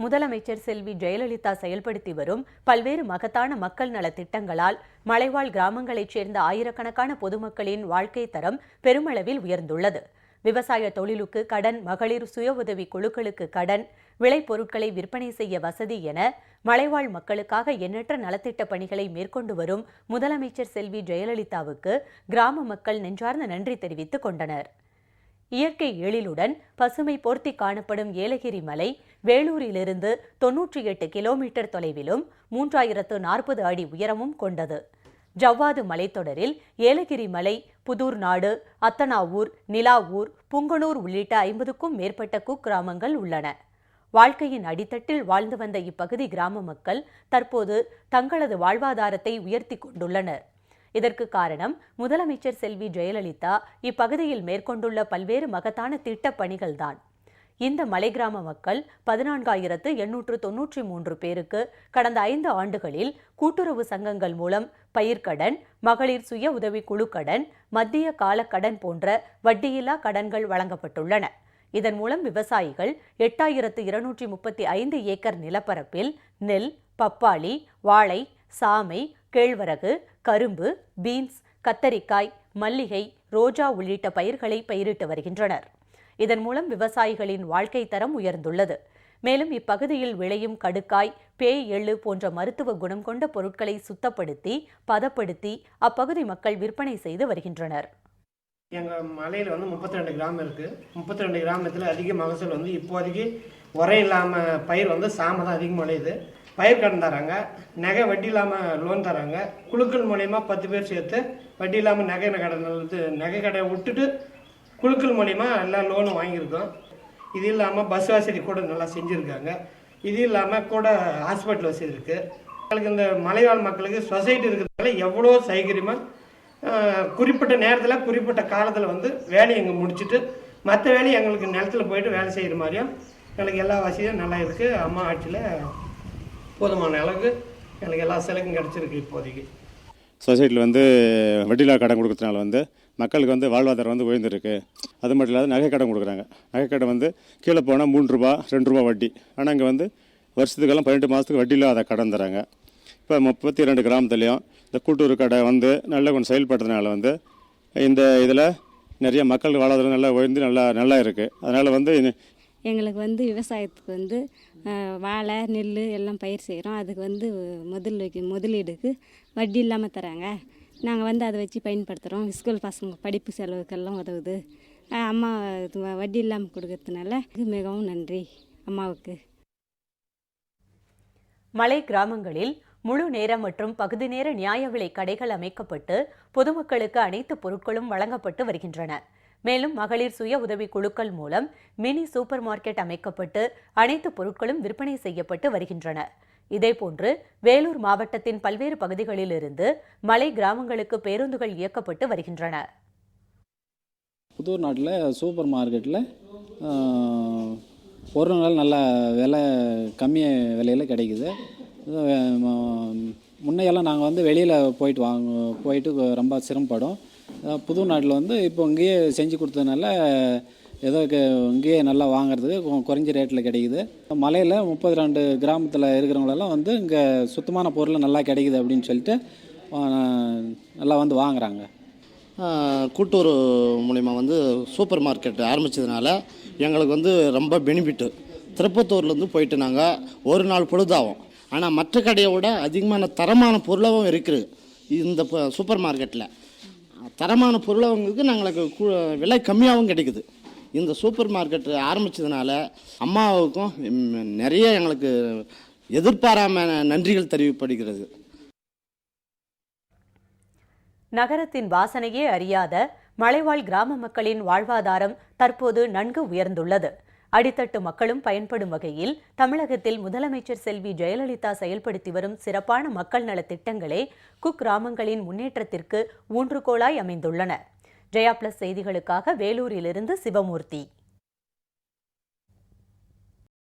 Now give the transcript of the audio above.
முதலமைச்சர் செல்வி ஜெயலலிதா செயல்படுத்தி வரும் பல்வேறு மகத்தான மக்கள் நல திட்டங்களால் மலைவாழ் கிராமங்களைச் சேர்ந்த ஆயிரக்கணக்கான பொதுமக்களின் வாழ்க்கை தரம் பெருமளவில் உயர்ந்துள்ளது. விவசாய தொழிலுக்கு கடன், மகளிர் சுய உதவி குழுக்களுக்கு கடன், விளைபொருட்களை விற்பனை செய்ய வசதி என மலைவாழ் மக்களுக்காக எண்ணற்ற நலத்திட்ட பணிகளை மேற்கொண்டு வரும் முதலமைச்சர் செல்வி ஜெயலலிதாவுக்கு கிராம மக்கள் நெஞ்சார்ந்த நன்றி தெரிவித்துக் கொண்டனர். இயற்கை எழிலுடன் பசுமை போர்த்தி காணப்படும் ஏலகிரி மலை வேலூரிலிருந்து 98 கிலோமீட்டர் தொலைவிலும் 3040 அடி உயரமும் கொண்டது. ஜவ்வாது மலைத்தொடரில் ஏலகிரி மலை, புதூர் நாடு, அத்தனாவூர், நிலாவூர், புங்கனூர் உள்ளிட்ட 50க்கும் மேற்பட்ட குக்கிராமங்கள் உள்ளன. வாழ்க்கையின் அடித்தட்டில் வாழ்ந்து வந்த இப்பகுதி கிராம மக்கள் தற்போது தங்களது வாழ்வாதாரத்தை உயர்த்தி கொண்டுள்ளனர். இதற்கு காரணம் முதலமைச்சர் செல்வி ஜெயலலிதா இப்பகுதியில் மேற்கொண்டுள்ள பல்வேறு மகத்தான திட்டப் பணிகள்தான். இந்த மலை கிராம மக்கள் 14,893 பேருக்கு கடந்த 5 ஆண்டுகளில் கூட்டுறவு சங்கங்கள் மூலம் பயிர்க்கடன், மகளிர் சுய உதவி குழு கடன், மத்திய கால கடன் போன்ற வட்டியில்லா கடன்கள் வழங்கப்பட்டுள்ளன. இதன் மூலம் விவசாயிகள் 8,235 ஏக்கர் நிலப்பரப்பில் நெல், பப்பாளி, வாழை, சாமை, கேழ்வரகு, கரும்பு, பீன்ஸ், கத்தரிக்காய், மல்லிகை, ரோஜா உள்ளிட்ட பயிர்களை பயிரிட்டு வருகின்றனர். இதன் மூலம் விவசாயிகளின் வாழ்க்கை தரம் உயர்ந்துள்ளது. மேலும் இப்பகுதியில் விளையும் கடுக்காய், பேய் எள்ளு போன்ற மருத்துவ குணம் கொண்ட பொருட்களை சுத்தப்படுத்தி, பதப்படுத்தி அப்பகுதி மக்கள் விற்பனை செய்து வருகின்றனர். எங்கள் மலையில் 32 கிராமம் இருக்குது. 32 கிராமத்தில் அதிக மகசூல் இப்போதைக்கு உரம் இல்லாமல் பயிர் சாமை தான் அதிகமாக விளையுது. பயிர் கடன் தராங்க, நகை வட்டி இல்லாமல் லோன் தராங்க. குழுக்கள் மூலயமா 10 பேர் சேர்த்து வட்டி இல்லாமல் நகை கடை விட்டுட்டு குழுக்கள் மூலயமா எல்லா லோனும் வாங்கியிருக்கோம். இது இல்லாமல் பஸ் வசதி கூட நல்லா செஞ்சுருக்காங்க. இது இல்லாமல் கூட ஹாஸ்பிட்டல் வசதி இருக்குது. எங்களுக்கு இந்த மலைவாழ் மக்களுக்கு சொசைட்டி இருக்கிறதுனால எவ்வளோ சௌகரியமாக குறிப்பிட்ட நேரத்தில் குறிப்பிட்ட காலத்தில் வேலையை எங்கே முடிச்சுட்டு மற்ற வேலையை எங்களுக்கு நிலத்தில் போயிட்டு வேலை செய்கிற மாதிரியும் எங்களுக்கு எல்லா வசதியும் நல்லா இருக்குது. அம்மா ஆட்சியில் போதுமான அளவுக்கு எனக்கு எல்லா செலவும் கிடச்சிருக்கு. இப்போதைக்கு சொசைட்டியில் வட்டியில்லா கடன் கொடுக்கறதுனால மக்களுக்கு வாழ்வாதாரம் உயர்ந்திருக்கு. அது மட்டும் இல்லாத நகை கடன் கொடுக்குறாங்க. நகை கடன் கீழே போனால் 3 ரூபா 2 ரூபா வட்டி. ஆனால் இங்கே வருஷத்துக்கெல்லாம் 18 மாதத்துக்கு வட்டி இல்லாத கடன் தராங்க. இப்போ 32 கிராமத்துலேயும் இந்த கூட்டுறவு கடை நல்லா கொஞ்சம் செயல்படுறதுனால இந்த இதில் நிறைய மக்களுக்கு வாழ்வாதாரம் நல்லா உயர்ந்து நல்லா இருக்குது. அதனால் எங்களுக்கு விவசாயத்துக்கு வாழை, நெல் எல்லாம் பயிர் செய்கிறோம். அதுக்கு முதலீடுக்கு வட்டி இல்லாமல் தராங்க. நாங்கள் அதை வச்சு பயன்படுத்துகிறோம். ஸ்கூல் பசங்க படிப்பு செலவுக்கெல்லாம் உதவுது. அம்மா வட்டி இல்லாமல் கொடுக்கறதுனால மிகவும் நன்றி அம்மாவுக்கு. மலை கிராமங்களில் முழு நேர மற்றும் பகுதி நேர நியாய விலை கடைகள் அமைக்கப்பட்டு பொதுமக்களுக்கு அனைத்து பொருட்களும் வழங்கப்பட்டு வருகின்றன. மேலும் மகளிர் சுய உதவி குழுக்கள் மூலம் மினி சூப்பர் மார்க்கெட் அமைக்கப்பட்டு அனைத்து பொருட்களும் விற்பனை செய்யப்பட்டு வருகின்றன. இதேபோன்று வேலூர் மாவட்டத்தின் பல்வேறு பகுதிகளிலிருந்து மலை கிராமங்களுக்கு பேருந்துகள் இயக்கப்பட்டு வருகின்றன. புதூர் நாட்டில் சூப்பர் மார்க்கெட்டில் பொருள்கள் நல்ல விலை கம்மி விலையில் கிடைக்குது. முன்னையெல்லாம் நாங்கள் வெளியில் போயிட்டு ரொம்ப சிரமப்படும். புது நாட்டில் இப்போ இங்கேயே செஞ்சு கொடுத்ததுனால ஏதோ இங்கேயே நல்லா வாங்குறதுக்கு குறைஞ்ச ரேட்டில் கிடைக்குது. மலையில் 32 கிராமத்தில் இருக்கிறவங்களெல்லாம் இங்கே சுத்தமான பொருள் நல்லா கிடைக்குது அப்படின்னு சொல்லிட்டு நல்லா வாங்குறாங்க. கூட்டுறவு மூலிமா சூப்பர் மார்க்கெட் ஆரம்பித்ததுனால எங்களுக்கு ரொம்ப பெனிஃபிட்டு. திருப்பத்தூர்லேருந்து போயிட்டு நாங்கள் ஒரு நாள் பொழுதாகும். ஆனால் மற்ற கடையை விட அதிகமான தரமான பொருளாகவும் இருக்குது. இந்த சூப்பர் மார்க்கெட்டில் தரமான பொருளவங்களுக்கு நாங்களுக்கு விலை கம்மியாகவும் கிடைக்குது. இந்த சூப்பர் மார்க்கெட் ஆரம்பித்ததுனால அம்மாவுக்கும் நிறைய எங்களுக்கு எதிர்பாராம நன்றிகள் தெரிவிக்கப்படுகிறது. நகரத்தின் வாசனையே அறியாத மலைவாழ் கிராம மக்களின் வாழ்வாதாரம் தற்போது நன்கு உயர்ந்துள்ளது. அடித்தட்டு மக்களும் பயன்படும் வகையில் தமிழகத்தில் முதலமைச்சர் செல்வி ஜெயலலிதா செயல்படுத்தி வரும் சிறப்பான மக்கள் நல திட்டங்களே குக்கிராமங்களின் முன்னேற்றத்திற்கு ஊன்றுகோலாய் அமைந்துள்ளன. ஜெயா பிளஸ் செய்திகளுக்காக வேலூரிலிருந்து சிவமூர்த்தி.